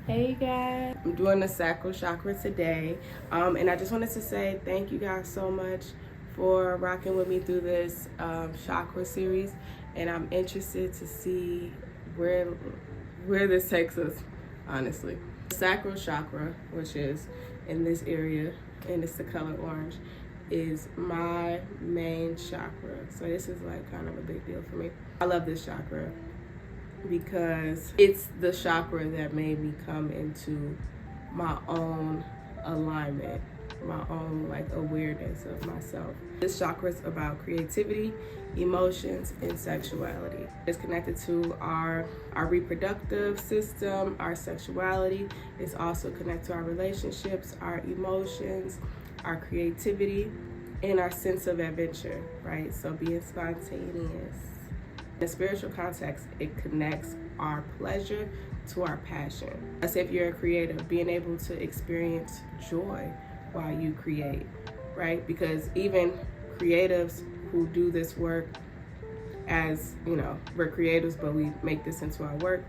Hey guys, I'm doing the sacral chakra today, and I just wanted to say thank you guys so much for rocking with me through this chakra series, and I'm interested to see where this takes us, honestly. The sacral chakra, which is in this area, and it's the color orange, is my main chakra. So this is like kind of a big deal for me. I love this chakra because it's the chakra that made me come into my own alignment, my own like awareness of myself. This chakra is about creativity, emotions, and sexuality. It's connected to our reproductive system, our sexuality. It's also connected to our relationships, our emotions, our creativity, and our sense of adventure, right? So being spontaneous. In a spiritual context, it connects our pleasure to our passion. Let's say if you're a creative, being able to experience joy while you create, right? Because even creatives who do this work as, you know, we're creatives, but we make this into our work,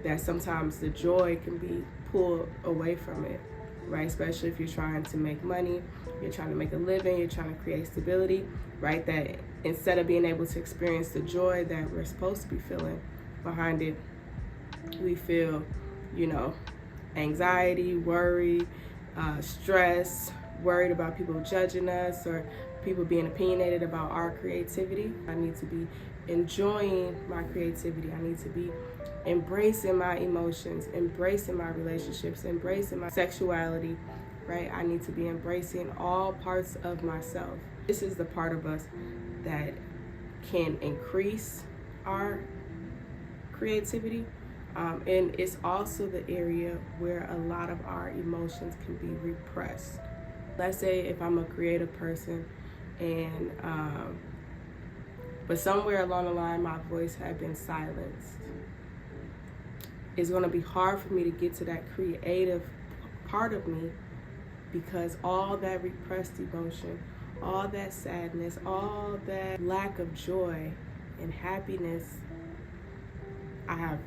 that sometimes the joy can be pulled away from it, right? Especially if you're trying to make money, you're trying to make a living, you're trying to create stability, right? That instead of being able to experience the joy that we're supposed to be feeling behind it, we feel, you know, anxiety, worry, stress, worried about people judging us or people being opinionated about our creativity. I need to be enjoying my creativity. I need to be embracing my emotions, embracing my relationships, embracing my sexuality, right? I need to be embracing all parts of myself. This is the part of us that can increase our creativity, and it's also the area where a lot of our emotions can be repressed. Let's say if I'm a creative person and but somewhere along the line my voice had been silenced, it's going to be hard for me to get to that creative part of me because all that repressed emotion, all that sadness, all that lack of joy and happiness I have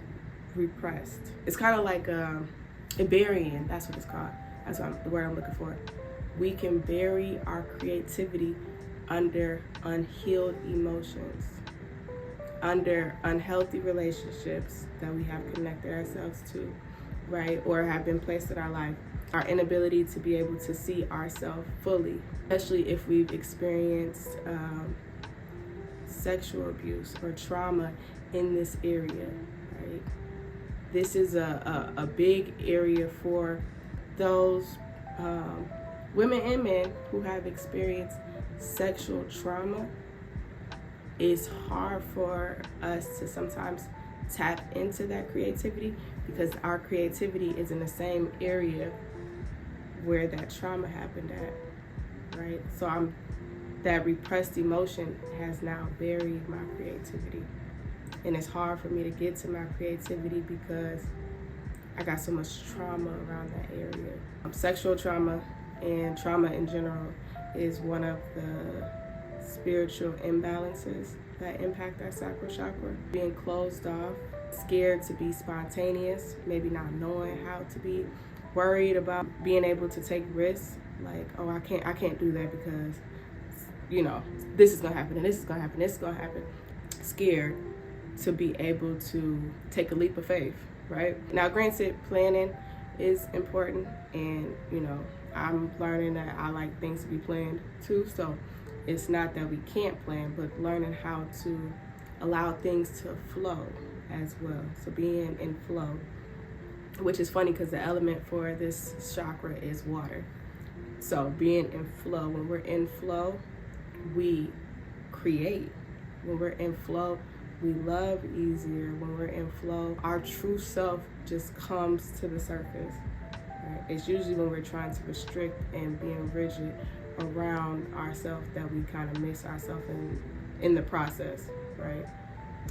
repressed. It's kind of like a burying, that's what it's called. That's the word I'm looking for. We can bury our creativity under unhealed emotions, under unhealthy relationships that we have connected ourselves to, right? Or have been placed in our life. Our inability to be able to see ourselves fully, especially if we've experienced sexual abuse or trauma in this area, right? This is a big area for those women and men who have experienced sexual trauma. It's hard for us to sometimes tap into that creativity because our creativity is in the same area where that trauma happened at, right? So that repressed emotion has now buried my creativity. And it's hard for me to get to my creativity because I got so much trauma around that area. Sexual trauma and trauma in general is one of the spiritual imbalances that impact our sacral chakra. Being closed off, scared to be spontaneous, maybe not knowing how to be, worried about being able to take risks, like, oh, I can't do that because, you know, this is gonna happen and this is gonna happen, this is gonna happen. Scared to be able to take a leap of faith, right? Now, granted, planning is important, and, you know, I'm learning that I like things to be planned too, so it's not that we can't plan, but learning how to allow things to flow as well. So being in flow, which is funny because the element for this chakra is water. So being in flow, when we're in flow, we create. When we're in flow, we love easier. When we're in flow, our true self just comes to the surface. Right? It's usually when we're trying to restrict and being rigid around ourselves that we kind of miss ourselves in the process, right?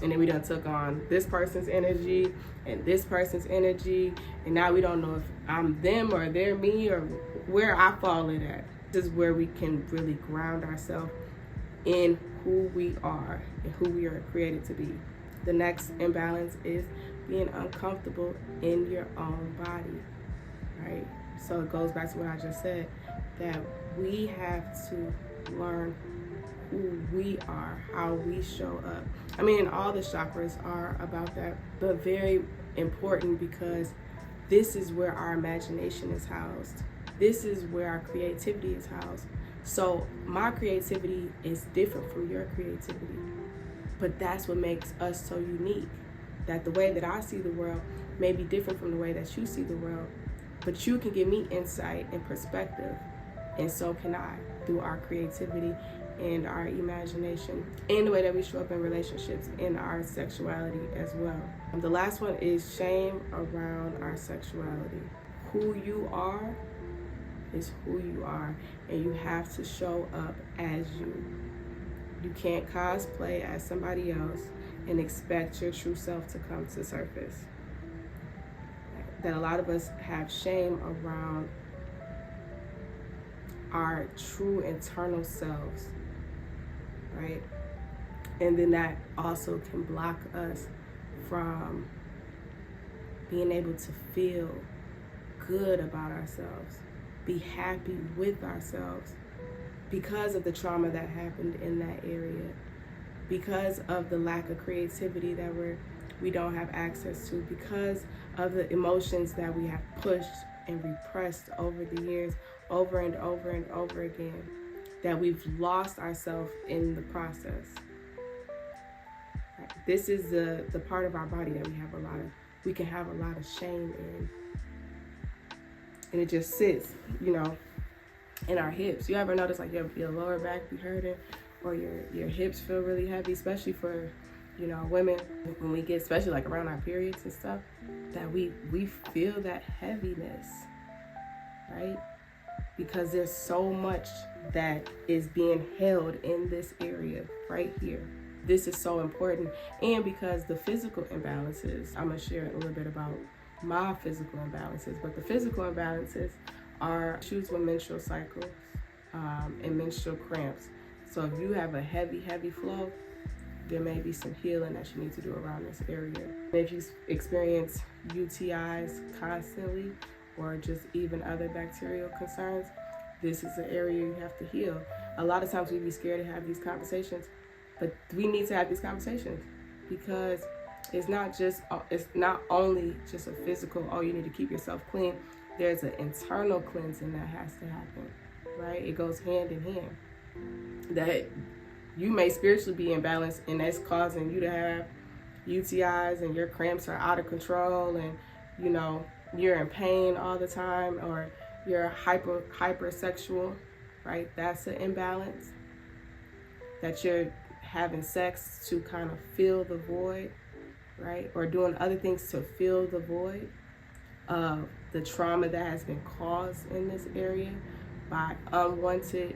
And then we done took on this person's energy and this person's energy, and now we don't know if I'm them or they're me or where I fall in at. This is where we can really ground ourselves in who we are and who we are created to be. The next imbalance is being uncomfortable in your own body, right? So it goes back to what I just said, that we have to learn who we are, how we show up. I mean, all the chakras are about that, but very important, because this is where our imagination is housed. This is where our creativity is housed. So my creativity is different from your creativity, but that's what makes us so unique. That the way that I see the world may be different from the way that you see the world, but you can give me insight and perspective, and so can I, through our creativity and our imagination, and the way that we show up in relationships, and our sexuality as well. The last one is shame around our sexuality. Who you are is who you are, and you have to show up as you. You can't cosplay as somebody else and expect your true self to come to surface. That a lot of us have shame around our true internal selves, right? And then that also can block us from being able to feel good about ourselves, be happy with ourselves, because of the trauma that happened in that area, because of the lack of creativity that we don't have access to, because of the emotions that we have pushed and repressed over the years, over and over and over again, that we've lost ourselves in the process. This is the part of our body that we can have a lot of shame in. And it just sits, in our hips. You ever notice like your lower back be hurting, or your hips feel really heavy, especially for, women, when we get, especially like around our periods and stuff, that we feel that heaviness, right? Because there's so much that is being held in this area right here. This is so important. And because the physical imbalances, I'm gonna share a little bit about my physical imbalances, but the physical imbalances are issues with menstrual cycles and menstrual cramps. So if you have a heavy flow, there may be some healing that you need to do around this area. If you experience UTIs constantly, or just even other bacterial concerns, this is an area you have to heal. A lot of times we be scared to have these conversations, but we need to have these conversations, because it's not only just a physical, you need to keep yourself clean. There's an internal cleansing that has to happen, right? It goes hand in hand. That you may spiritually be imbalanced, and that's causing you to have UTIs, and your cramps are out of control, and you're in pain all the time, or you're hypersexual, right? That's an imbalance. That you're having sex to kind of fill the void, right? Or doing other things to fill the void of the trauma that has been caused in this area by unwanted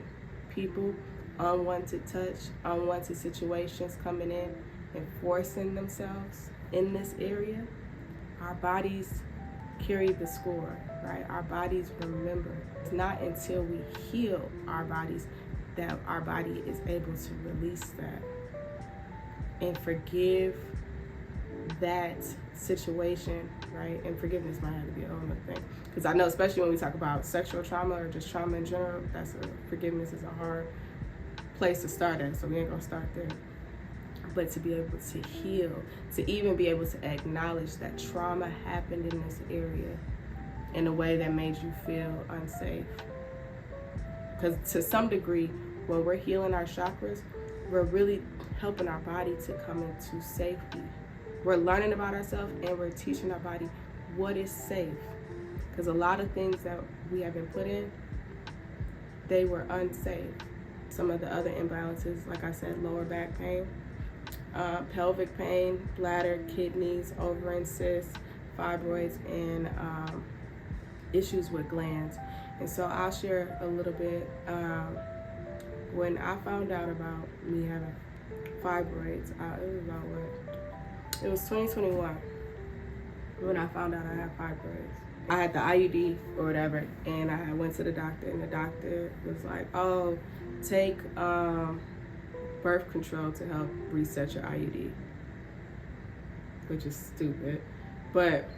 people, unwanted touch, unwanted situations coming in and forcing themselves in this area. Our bodies carry the score, right? Our bodies remember. It's not until we heal our bodies that our body is able to release that and forgive that situation, right? And forgiveness might have to be a whole other thing, because I know, especially when we talk about sexual trauma or just trauma in general, forgiveness is a hard place to start at, so we ain't gonna start there. But to be able to heal, to even be able to acknowledge that trauma happened in this area in a way that made you feel unsafe. Because to some degree, when we're healing our chakras, we're really helping our body to come into safety. We're learning about ourselves, and we're teaching our body what is safe. Because a lot of things that we have been put in, they were unsafe. Some of the other imbalances, like I said, lower back pain, pelvic pain, bladder, kidneys, ovarian cysts, fibroids, and issues with glands. And so I'll share a little bit. When I found out about me having fibroids, it was 2021 when I found out I had fibroids. I had the IUD or whatever, and I went to the doctor, and the doctor was like, take birth control to help reset your IUD, which is stupid. But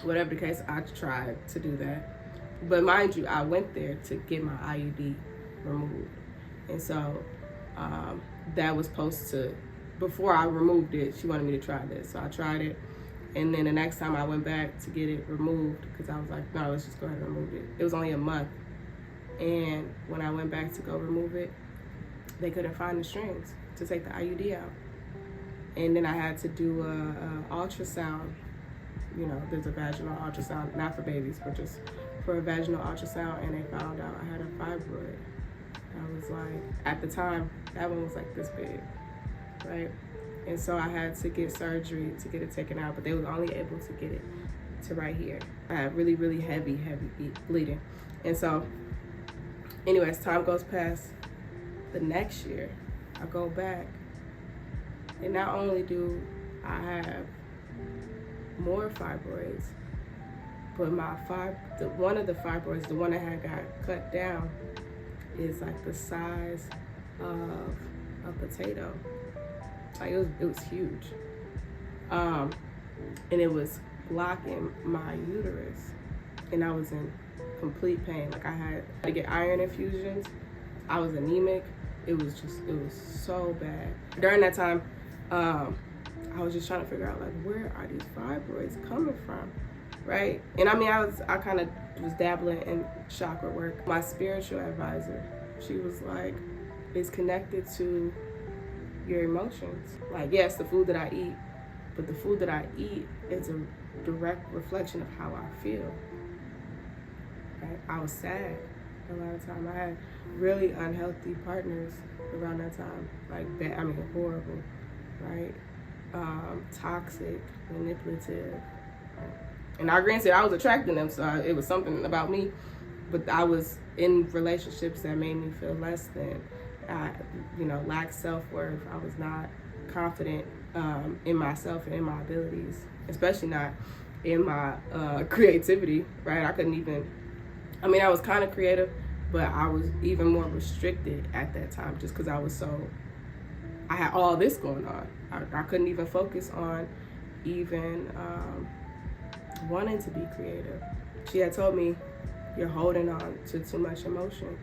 whatever the case, I tried to do that. But mind you, I went there to get my IUD removed. And so that was supposed to, before I removed it, she wanted me to try this. So I tried it. And then the next time I went back to get it removed, because I was like, no, let's just go ahead and remove it. It was only a month. And when I went back to go remove it, they couldn't find the strings to take the IUD out. And then I had to do a ultrasound. You know, there's a vaginal ultrasound, not for babies, but just for a vaginal ultrasound, and they found out I had a fibroid. I was like, at the time, that one was like this big, right? And so I had to get surgery to get it taken out, but they were only able to get it to right here. I had really, really heavy bleeding. And so, anyways, time goes past. The next year, I go back, and not only do I have more fibroids, but one of the fibroids, the one that had got cut down, is like the size of a potato. Like it was huge. And it was blocking my uterus, and I was in complete pain. Like I had to get iron infusions. I was anemic. It was so bad. During that time, I was just trying to figure out, like, where are these fibroids coming from, right? And I mean, I kind of was dabbling in chakra work. My spiritual advisor, she was like, it's connected to your emotions. Like, yes, the food that I eat, but the food that I eat is a direct reflection of how I feel. Right? I was sad a lot of time. I had really unhealthy partners around that time, like horrible, right? Toxic, manipulative, right? And now granted, I was attracting them, so it was something about me, but I was in relationships that made me feel less than. I, lacked self-worth. I was not confident in myself and in my abilities, especially not in my creativity, right? I couldn't even, I was kind of creative, but I was even more restricted at that time just because I had all this going on. I couldn't even focus on even wanting to be creative. She had told me, you're holding on to too much emotion.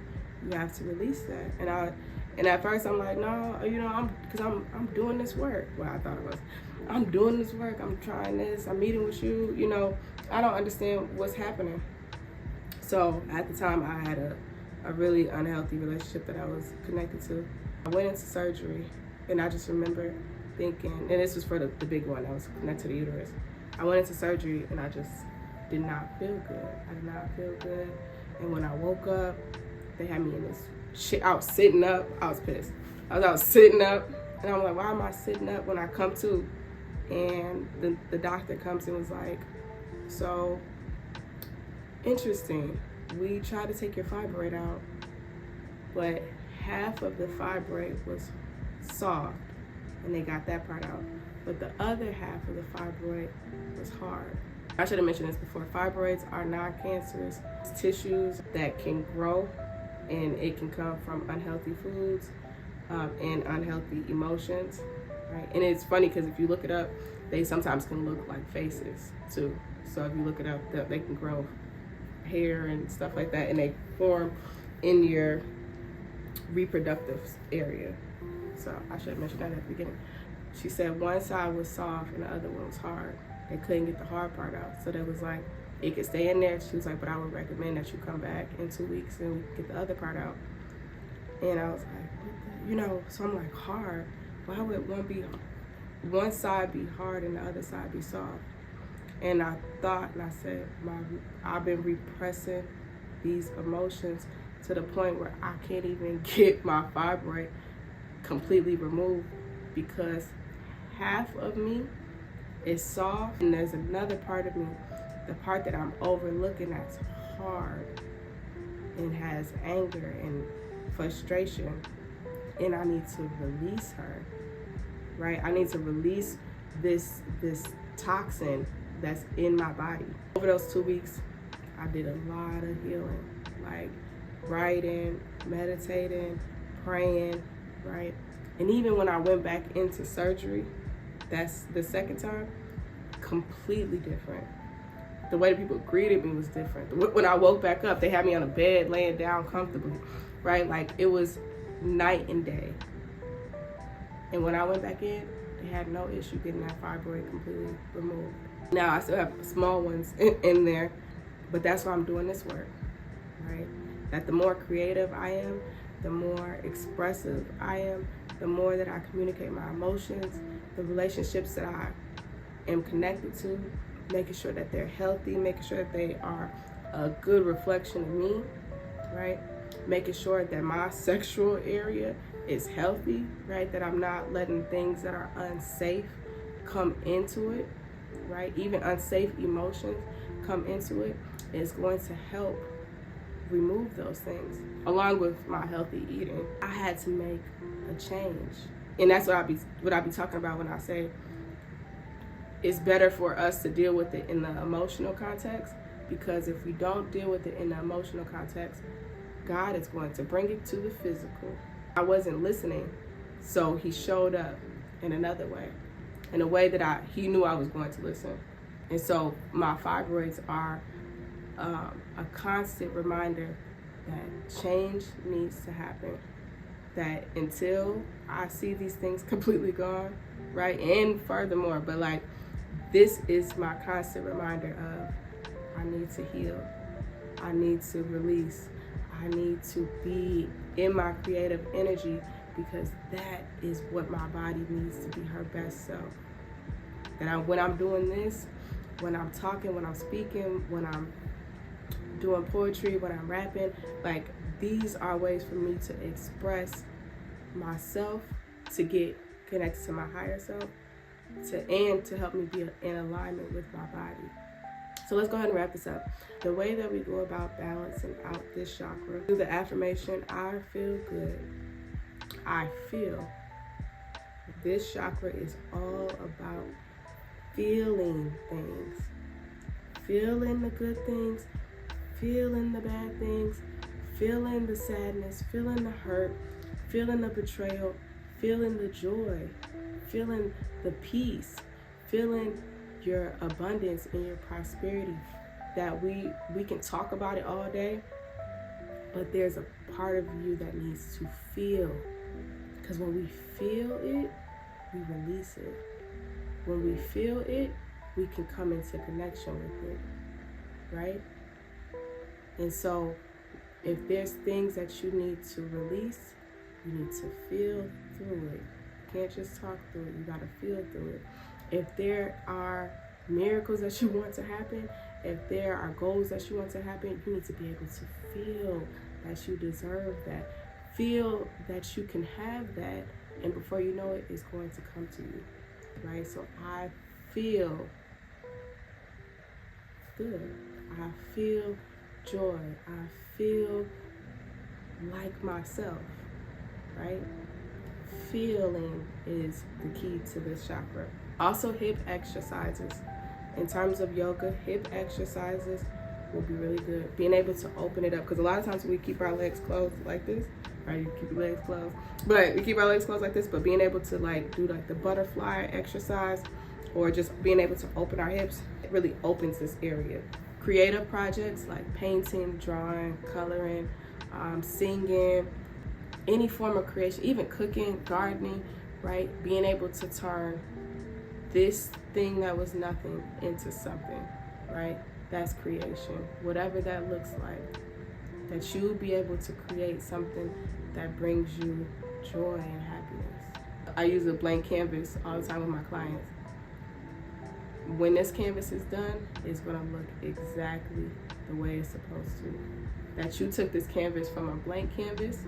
You have to release that. And at first I'm like, no, I'm doing this work. Well, I thought it was. I'm doing this work. I'm trying this. I'm meeting with you. I don't understand what's happening. So at the time, I had a really unhealthy relationship that I was connected to. I went into surgery, and I just remember thinking, and this was for the big one that was connected to the uterus. I went into surgery, and I just did not feel good. I did not feel good. And when I woke up, they had me in this shit. I was sitting up. I was pissed. I was sitting up, and I'm like, why am I sitting up when I come to? And the doctor comes and was like, so interesting. We tried to take your fibroid out, but half of the fibroid was soft, and they got that part out. But the other half of the fibroid was hard. I should have mentioned this before. Fibroids are non-cancerous tissues that can grow, and it can come from unhealthy foods and unhealthy emotions, right? And it's funny because if you look it up, they sometimes can look like faces too. So if you look it up, they can grow hair and stuff like that, and they form in your reproductive area. So I should have mentioned that at the beginning. She said one side was soft and the other one was hard. They couldn't get the hard part out. So they was like, it could stay in there. She was like, but I would recommend that you come back in 2 weeks and we can get the other part out. And I was like, so I'm like, hard? Why would one side be hard and the other side be soft? And I thought, and I said, I've been repressing these emotions to the point where I can't even get my fibroid completely removed because half of me is soft, and there's another part of me, the part that I'm overlooking, that's hard and has anger and frustration, and I need to release her, right? I need to release this toxin that's in my body. Over those 2 weeks, I did a lot of healing, like writing, meditating, praying, right? And even when I went back into surgery, that's the second time, completely different. The way that people greeted me was different. When I woke back up, they had me on a bed laying down comfortably, right? Like it was night and day. And when I went back in, they had no issue getting that fibroid completely removed. Now I still have small ones in there, but that's why I'm doing this work, right? That the more creative I am, the more expressive I am, the more that I communicate my emotions, the relationships that I am connected to, making sure that they're healthy, making sure that they are a good reflection of me, right? Making sure that my sexual area is healthy, right? That I'm not letting things that are unsafe come into it, right? Even unsafe emotions come into it. It's going to help remove those things. Along with my healthy eating, I had to make a change. And that's what I be talking about when I say it's better for us to deal with it in the emotional context, because if we don't deal with it in the emotional context, God is going to bring it to the physical. I wasn't listening, so he showed up in another way, in a way that he knew I was going to listen. And so my fibroids are a constant reminder that change needs to happen, that until I see these things completely gone, right? And furthermore, but like, this is my constant reminder of I need to heal, I need to release, I need to be in my creative energy, because that is what my body needs to be her best self. That when I'm doing this, when I'm talking, when I'm speaking, when I'm doing poetry, when I'm rapping, like these are ways for me to express myself, to get connected to my higher self, and to help me be in alignment with my body. So let's go ahead and wrap this up. The way that we go about balancing out this chakra, through the affirmation, I feel good. I feel. This chakra is all about feeling things. Feeling the good things, feeling the bad things, feeling the sadness, feeling the hurt, feeling the betrayal, feeling the joy, feeling the peace, feeling your abundance and your prosperity. That we can talk about it all day, but there's a part of you that needs to feel. Because when we feel it, we release it. When we feel it, we can come into connection with it, right? And so if there's things that you need to release, you need to feel through it. You can't just talk through it, you gotta feel through it. If there are miracles that you want to happen, if there are goals that you want to happen, you need to be able to feel that you deserve that. Feel that you can have that, and before you know it, it's going to come to you, right? So I feel good. I feel joy. I feel like myself, right? Feeling is the key to this chakra. Also, hip exercises. In terms of yoga, hip exercises will be really good. Being able to open it up, because a lot of times we keep our legs closed like this, right? You keep your legs closed, but we keep our legs closed like this, but being able to like do like the butterfly exercise, or just being able to open our hips, it really opens this area. Creative projects like painting, drawing, coloring, singing, any form of creation, even cooking, gardening, right? Being able to turn this thing that was nothing into something, right? That's creation. Whatever that looks like, that you'll be able to create something that brings you joy and happiness. I use a blank canvas all the time with my clients. When this canvas is done, it's gonna look exactly the way it's supposed to. That you took this canvas from a blank canvas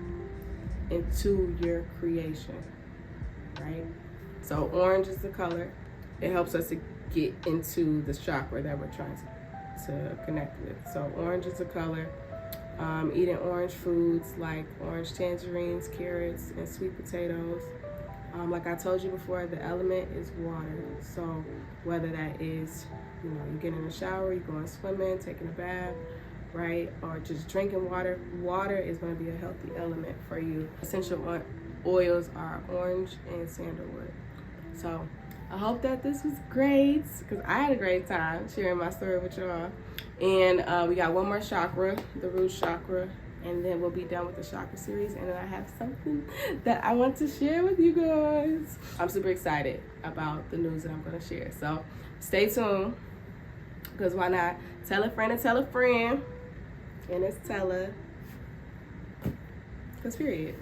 into your creation, right? So orange is the color. It helps us to get into the chakra that we're trying to connect with. So orange is the color. Eating orange foods like orange tangerines, carrots, and sweet potatoes. Like I told you before, the element is water. So whether that is, you getting in the shower, you're going swimming, taking a bath, right? Or just drinking water. Water is going to be a healthy element for you. Essential oils are orange and sandalwood. So I hope that this was great, because I had a great time sharing my story with y'all. And we got one more chakra, the root chakra, and then we'll be done with the chakra series. And then I have something that I want to share with you guys. I'm super excited about the news that I'm going to share. So stay tuned, because why not? Tell a friend and tell a friend. And it's Tella. Because period.